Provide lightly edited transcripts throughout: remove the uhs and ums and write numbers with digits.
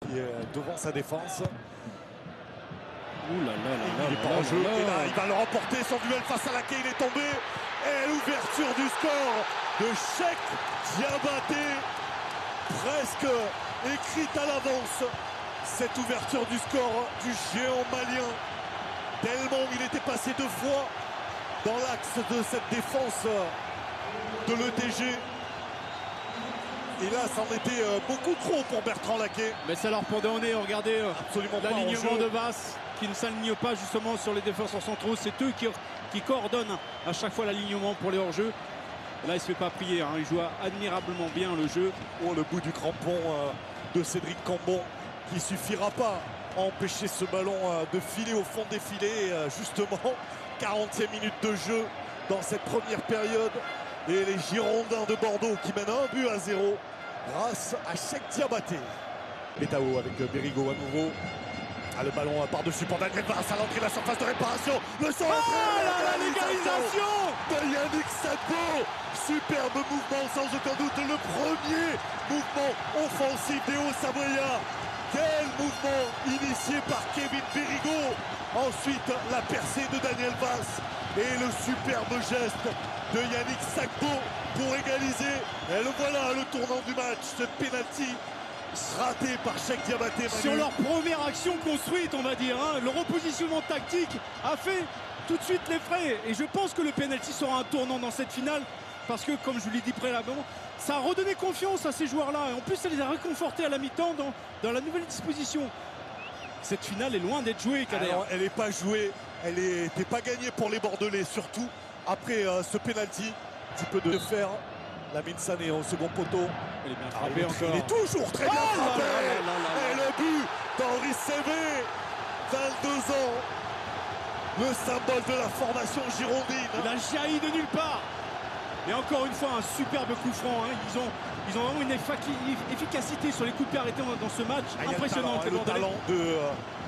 qui est devant sa défense. Ouh là là là Il là n'est pas là en jeu. là. Et là, il va le remporter. Son duel face à Laquais, il est tombé. Et l'ouverture du score de Cheikh Diabaté. Presque écrite à l'avance. Cette ouverture du score du géant malien. Tellement il était passé 2 fois dans l'axe de cette défense de l'ETG. Et là, c'en était beaucoup trop pour Bertrand Laquais. Mais ça leur pendait au nez, regardez Absolument pas en l'alignement jeu. de Basse qui ne s'aligne pas justement sur les défenseurs centraux. C'est eux qui coordonnent à chaque fois l'alignement pour les hors-jeux. Là, il ne se fait pas prier, hein. Il joue admirablement bien le jeu. Oh, le bout du crampon de Cédric Cambon qui suffira pas à empêcher ce ballon de filer au fond des filets. Justement, 40e minute de jeu dans cette première période. Et les Girondins de Bordeaux qui mènent 1-0 grâce à Cheikh Diabaté. Betao avec Bérigo à nouveau. Ah, le ballon par-dessus pour Daniel Vasse à l'entrée de la surface de réparation. Le centre, la légalisation de Yannick Sakho. Superbe mouvement, sans aucun doute le premier mouvement offensif des Hauts-Savoyards. Quel mouvement initié par Kevin Bérigo. Ensuite, la percée de Daniel Vasse et le superbe geste de Yannick Sakho pour égaliser. Et le voilà, le tournant du match, ce penalty raté par Cheikh Diabaté. sur leur première action construite, on va dire, hein. Le repositionnement tactique a fait tout de suite les frais. Et je pense que le penalty sera un tournant dans cette finale. Parce que, comme je vous l'ai dit préalablement, ça a redonné confiance à ces joueurs-là. Et en plus, ça les a réconfortés à la mi-temps dans la nouvelle disposition. Cette finale est loin d'être jouée, Kader. Alors, elle n'est pas jouée, elle n'était pas gagnée pour les Bordelais, surtout après ce penalty. Un petit peu de fer. Lamine Sané au second poteau. Elle est bien frappée encore. Il est toujours très bien Oh là frappé. là là là là. Et le but d'Henri Sévé, 22 ans. Le symbole de la formation girondine. Il a jailli de nulle part. Et encore une fois, un superbe coup franc, hein. Ils ont vraiment une efficacité sur les coups de pied arrêtés dans ce match. Impressionnant. Le talent de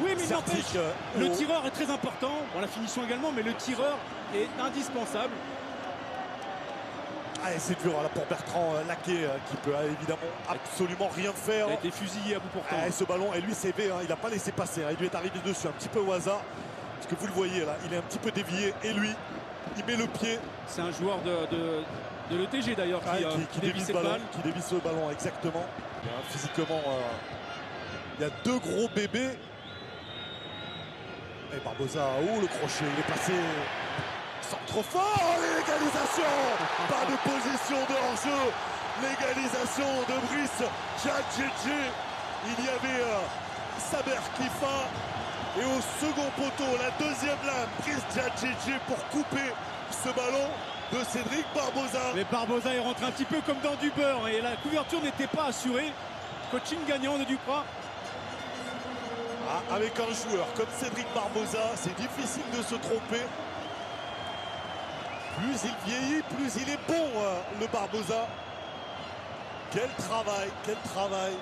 oui, mais Sertic, n'empêche, le tireur est très important. Bon, la finition également, mais le tireur est indispensable. Ah, c'est dur là pour Bertrand Laquais qui peut évidemment absolument rien faire. Il a été fusillé à bout portant. Ah, ce ballon, et lui CV, il n'a pas laissé passer. Il lui est arrivé dessus un petit peu au hasard. Parce que vous le voyez là, il est un petit peu dévié. Et lui, il met le pied. C'est un joueur de l'ETG d'ailleurs qui dévie cette balle. Qui dévie ce ballon, exactement. Physiquement, il y a 2 gros bébés. Et Barbosa, oh le crochet, il est passé. Centre fort, l'égalisation. Pas de position de hors-jeu. L'égalisation de Brice Djadjedje. Il y avait Saber Kifa. Et au second poteau, la deuxième lame, Brice Djadjedje pour couper ce ballon de Cédric Barbosa. Mais Barbosa est rentré un petit peu comme dans du beurre et la couverture n'était pas assurée. Coaching gagnant de Duprat. Ah, avec un joueur comme Cédric Barbosa, c'est difficile de se tromper. Plus il vieillit, plus il est bon, le Barbosa. Quel travail, quel travail.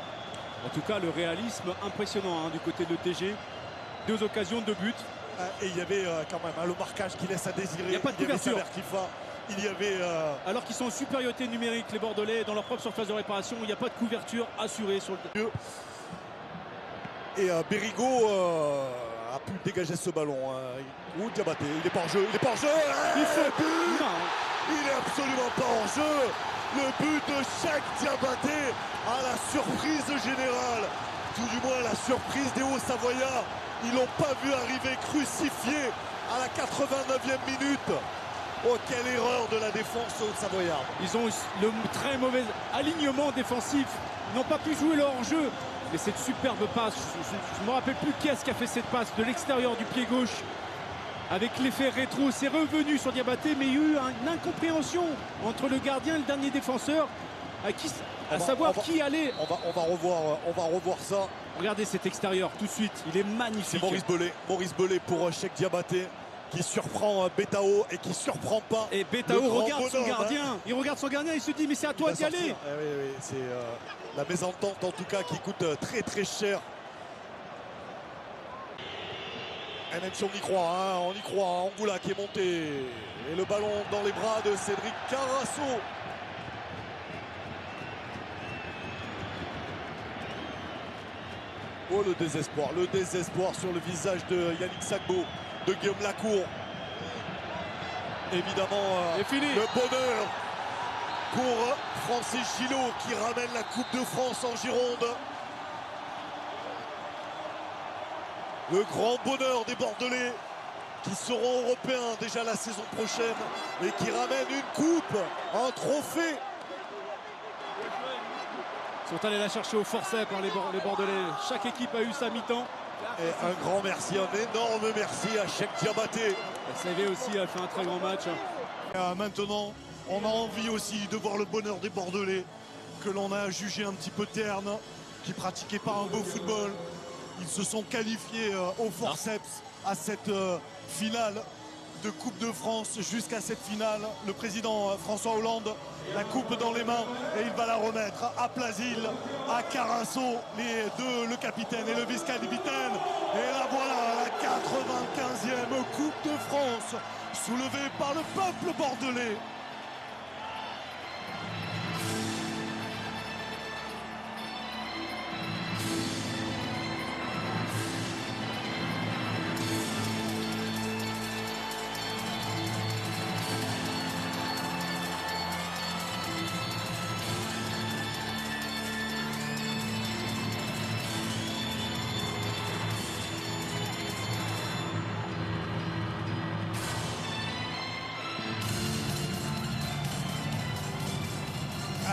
En tout cas, le réalisme impressionnant hein, du côté de l'ETG. 2 occasions, 2 buts. Et il y avait quand même le marquage qui laisse à désirer. Il n'y a pas de couverture. Il y avait... Alors qu'ils sont en supériorité numérique, les Bordelais, dans leur propre surface de réparation, il n'y a pas de couverture assurée sur le... Et Bérigo a pu dégager ce ballon. Ou Diabaté, il est pas en jeu, il est pas en jeu. Il faut but. non. Il est absolument pas en jeu. Le but de Cheikh Diabaté à la surprise générale. Tout du moins la surprise des Hauts-Savoyards. Ils l'ont pas vu arriver crucifié à la 89e minute. Oh, quelle erreur de la défense Haute-Savoyarde. Ils ont le très mauvais alignement défensif. Ils n'ont pas pu jouer leur jeu. Mais cette superbe passe, je ne me rappelle plus qui est-ce qui a fait cette passe de l'extérieur du pied gauche. Avec l'effet rétro, c'est revenu sur Diabaté, mais il y a eu une incompréhension entre le gardien et le dernier défenseur. À savoir qui allait. On va revoir ça. Regardez cet extérieur tout de suite, il est magnifique. C'est Maurice Belay pour Cheikh Diabaté qui surprend Betao et qui surprend pas. Et Betao regarde son gardien. Il regarde son gardien, il se dit mais c'est à toi d'y aller. Oui, c'est la mésentente en tout cas qui coûte très très cher. Et même si on y croit, hein, on y croit. Angoula qui est monté. Et le ballon dans les bras de Cédric Carasso. Oh, le désespoir sur le visage de Yannick Sagbo, de Guillaume Lacour. Évidemment, le bonheur pour Francis Gillot qui ramène la Coupe de France en Gironde. Le grand bonheur des Bordelais qui seront européens déjà la saison prochaine et qui ramènent une coupe, un trophée. Ils sont allés la chercher au forceps, les Bordelais. Chaque équipe a eu sa mi-temps. Et un grand merci, un énorme merci à Cheikh Diabaté. SV aussi a fait un très grand match. Maintenant, on a envie aussi de voir le bonheur des Bordelais, que l'on a jugé un petit peu terne, qui pratiquaient pas un beau football. Ils se sont qualifiés au forceps à cette finale de Coupe de France. Jusqu'à cette finale, le président François Hollande, la coupe dans les mains et il va la remettre à Plasil, à Carasso, les deux, le capitaine et le vice-capitaine. Et là voilà, la 95e Coupe de France, soulevée par le peuple bordelais.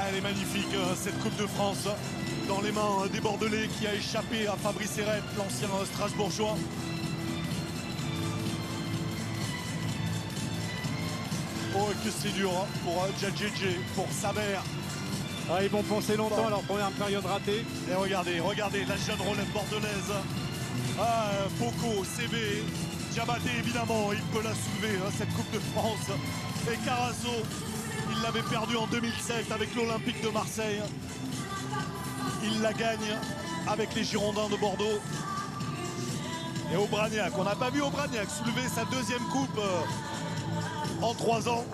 Elle est magnifique, cette Coupe de France, dans les mains des Bordelais qui a échappé à Fabrice Eret, l'ancien Strasbourgeois. Oh, que c'est dur pour Djadjedje, pour Saber. Ils vont penser longtemps à leur première période ratée. Et regardez la jeune relève bordelaise. Poco, CB, Diabaté évidemment, il peut la soulever, cette Coupe de France. Et Carasso, il l'avait perdu en 2007 avec l'Olympique de Marseille. Il la gagne avec les Girondins de Bordeaux. Et Aubragnac, on n'a pas vu Aubragnac soulever sa deuxième coupe en 3 ans.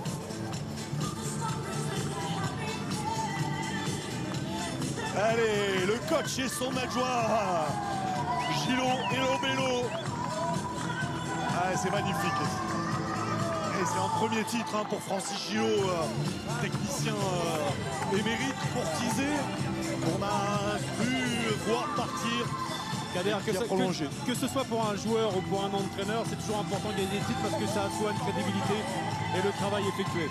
Allez, le coach et son adjoint, Gillot et Lobello. C'est magnifique. Et c'est un premier titre pour Francis Gillot, technicien émérite, courtisé. On a pu voir partir. Kader, que ce soit pour un joueur ou pour un entraîneur, c'est toujours important de gagner des titres parce que ça assoit une crédibilité et le travail effectué.